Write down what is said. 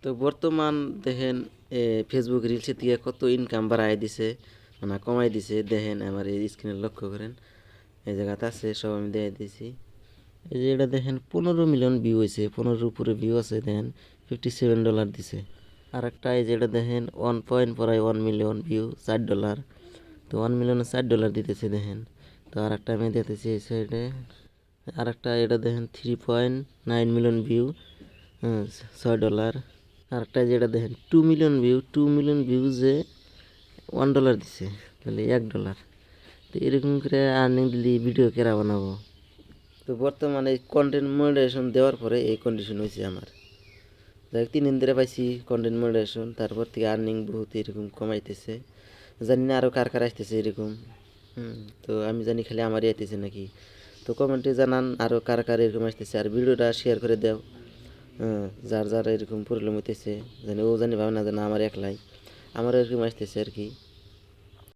তো বর্তমান দেখেন ফেসবুক রিলসে থেকে কত ইনকাম বাড়ায় দিছে, মানে কমাই দিছে। দেখেন আমার এই স্ক্রিনে লক্ষ্য করেন, এই জায়গাতে আছে, সব আমি দিয়ে দিয়েছি। এই যে এটা দেখেন 15 মিলিয়ন ভিউ হয়েছে, 15 উপরে ভিউ আছে। দেখেন $57 দিছে। আর একটা এই যে এটা দেখেন 1.1 মিলিয়ন ভিউ, $4। তো 1 মিলিয়নে $4 দিতেছে দেখেন। তো আর একটা আমি দিতেছি এই সাইডে, আর একটা এটা দেখেন 3.9 মিলিয়ন ভিউ, $6। আর একটা যেটা দেখেন 2 মিলিয়ন ভিউ, 2 মিলিয়ন ভিউজে $1 দিছে, তাহলে $1। তো এরকম করে আর্নিং দিলে ভিডিও কেরা বানাবো? তো বর্তমানে কন্টেন্ট মনিটাইজেশন দেওয়ার পরে এই কন্ডিশন হয়েছে আমার। যাই 3 দিন ধরে পাইছি কন্টেন্ট মনিটাইজেশন, তারপর থেকে আর্নিং বহুত এরকম কমাইতেছে। জানি না আরও কার কার আসতেছে এরকম। তো আমি জানি খালি আমারই আইতেছে নাকি। তো কমেন্টে জানান আরও কার কার এরকম আসতেছে, আর ভিডিওটা শেয়ার করে দাও। যার যার এরকম প্রবলেম হইতেছে, জানি ও জানি ভাবে না, জানা আমার একলাই আমারও এরকম আসতেছে আর কি।